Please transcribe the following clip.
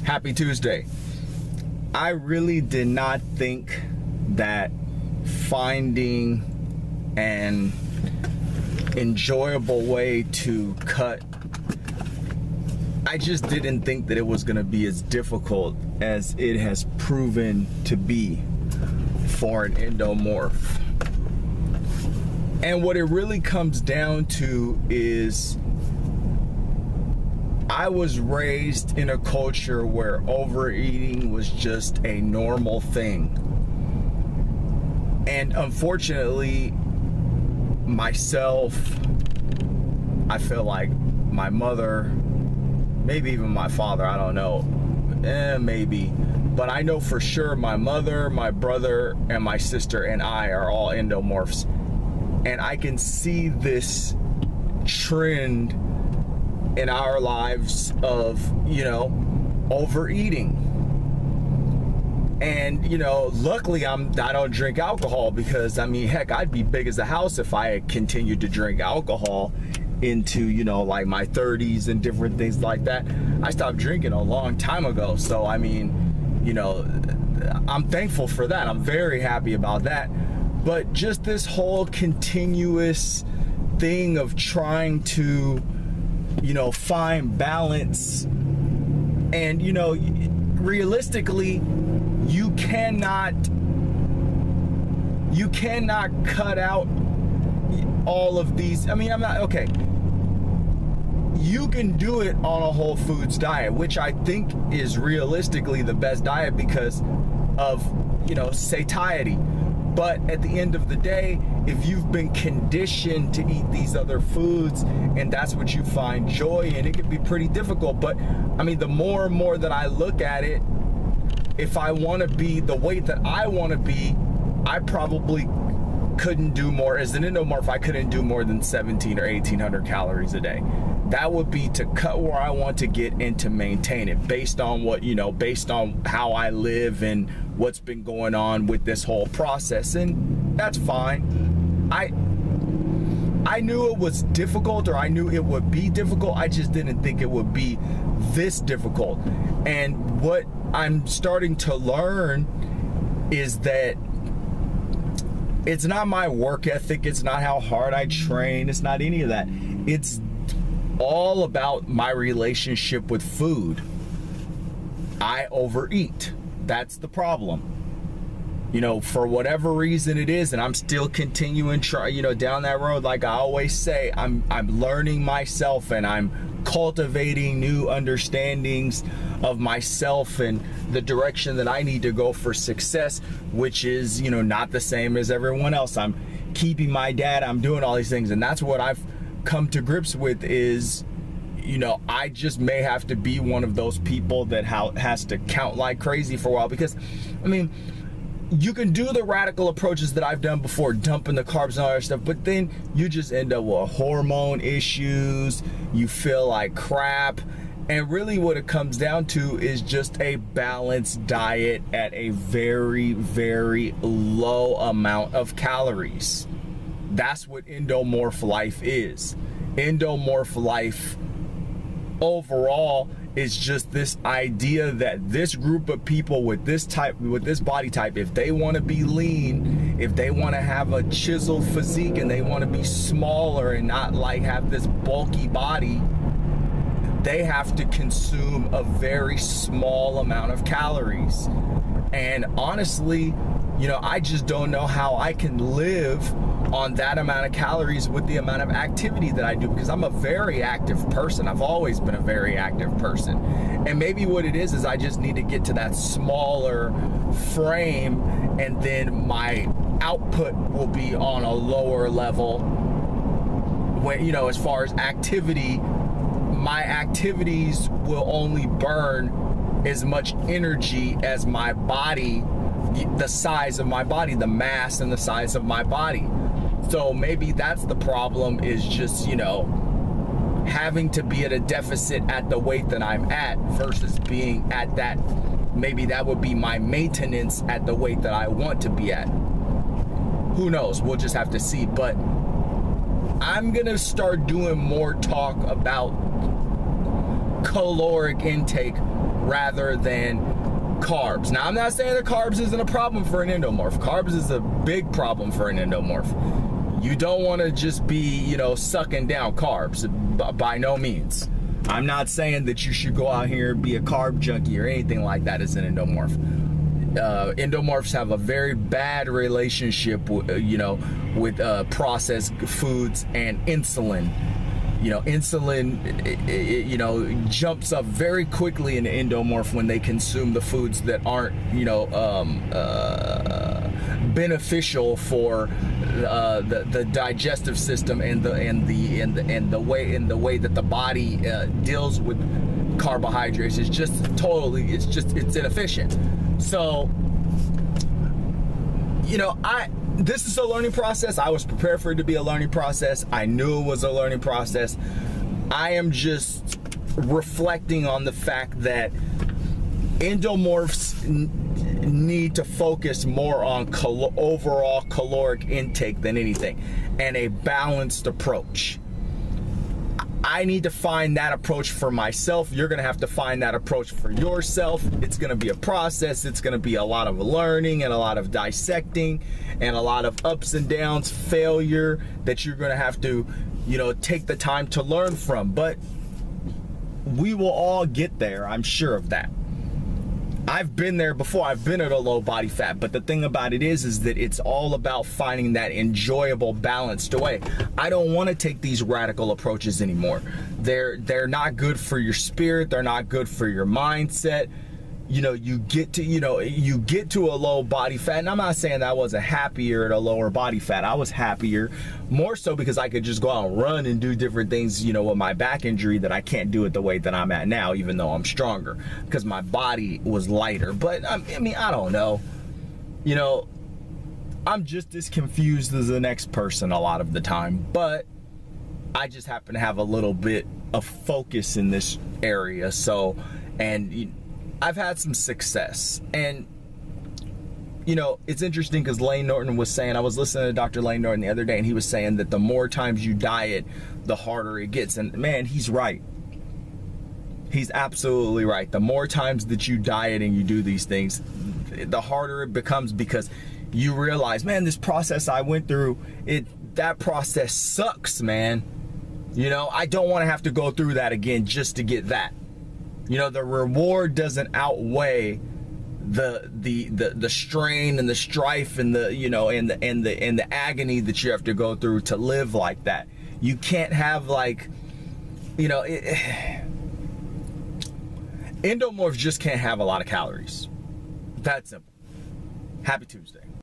Happy Tuesday. I really did not think that finding an enjoyable way to cut, I just didn't think that it was going to be as difficult as it has proven to be for an endomorph. And what it really comes down to is I was raised in a culture where overeating was just a normal thing. And unfortunately, myself, I feel like my mother, maybe even my father, I don't know, maybe. But I know for sure my mother, my brother, and my sister and I are all endomorphs. And I can see this trend in our lives of, overeating. And, luckily I don't drink alcohol because, heck, I'd be big as a house if I had continued to drink alcohol into, like my 30s and different things like that. I stopped drinking a long time ago. So, I'm thankful for that. I'm very happy about that. But just this whole continuous thing of trying to, find balance, and realistically you cannot cut out all of these. Okay, you can do it on a whole foods diet, which I think is realistically the best diet because of satiety. But at the end of the day, if you've been conditioned to eat these other foods and that's what you find joy in, it can be pretty difficult. But the more and more that I look at it, if I want to be the weight that I want to be, I probably couldn't do more. As an endomorph, I couldn't do more than 17 or 1800 calories a day. That would be to cut where I want to get and to maintain it based on what, based on how I live and what's been going on with this whole process. And that's fine. I knew it was difficult, or I knew it would be difficult. I just didn't think it would be this difficult. And what I'm starting to learn is that it's not my work ethic, it's not how hard I train, it's not any of that. It's all about my relationship with food. I overeat. That's the problem. For whatever reason it is, and I'm still continuing down that road. Like I always say, I'm learning myself and I'm cultivating new understandings of myself and the direction that I need to go for success, which is, not the same as everyone else. I'm keeping my dad, I'm doing all these things, and that's what I've come to grips with is, I just may have to be one of those people that has to count like crazy for a while, because you can do the radical approaches that I've done before, dumping the carbs and all that stuff, but then you just end up with hormone issues, you feel like crap, and really what it comes down to is just a balanced diet at a very, very low amount of calories. That's what endomorph life is. Endomorph life overall is just this idea that this group of people with this body type, if they want to be lean, if they want to have a chiseled physique and they want to be smaller and not like have this bulky body, they have to consume a very small amount of calories. And honestly, I just don't know how I can live on that amount of calories with the amount of activity that I do, because I'm a very active person. I've always been a very active person. And maybe what it is I just need to get to that smaller frame, and then my output will be on a lower level. When, as far as activity, my activities will only burn as much energy as my body, the size of my body, the mass and the size of my body. So maybe that's the problem, is just, having to be at a deficit at the weight that I'm at versus being at that, maybe that would be my maintenance at the weight that I want to be at. Who knows? We'll just have to see. But I'm gonna start doing more talk about caloric intake rather than carbs. Now, I'm not saying that carbs isn't a problem for an endomorph. Carbs is a big problem for an endomorph. You don't want to just be, you know, sucking down carbs, by no means. I'm not saying that you should go out here and be a carb junkie or anything like that as an endomorph. Endomorphs have a very bad relationship, with processed foods and insulin. You know, insulin, jumps up very quickly in the endomorph when they consume the foods that aren't, beneficial for the digestive system and the way that the body deals with carbohydrates. Is just it's inefficient. So, this is a learning process. I was prepared for it to be a learning process. I knew it was a learning process. I am just reflecting on the fact that endomorphs need to focus more on overall caloric intake than anything, and a balanced approach. I need to find that approach for myself. You're going to have to find that approach for yourself. It's going to be a process. It's going to be a lot of learning and a lot of dissecting and a lot of ups and downs, failure that you're going to have to, take the time to learn from. But we will all get there. I'm sure of that. I've been there before. I've been at a low body fat, but the thing about it is that it's all about finding that enjoyable, balanced way. I don't want to take these radical approaches anymore. They're not good for your spirit. They're not good for your mindset. You get to a low body fat, and I'm not saying that I wasn't happier at a lower body fat. I was happier, more so because I could just go out and run and do different things, with my back injury that I can't do it the way that I'm at now, even though I'm stronger, because my body was lighter. But I don't know. I'm just as confused as the next person a lot of the time, but I just happen to have a little bit of focus in this area. So, I've had some success, and it's interesting because Lane Norton was saying, I was listening to Dr. Lane Norton the other day, and he was saying that the more times you diet, the harder it gets. And man, he's right. He's absolutely right. The more times that you diet and you do these things, the harder it becomes, because you realize, man, this process I went through, that process sucks, man. I don't want to have to go through that again just to get that. The reward doesn't outweigh the strain and the strife and the agony that you have to go through to live like that. You can't have endomorphs just can't have a lot of calories. That simple. Happy Tuesday.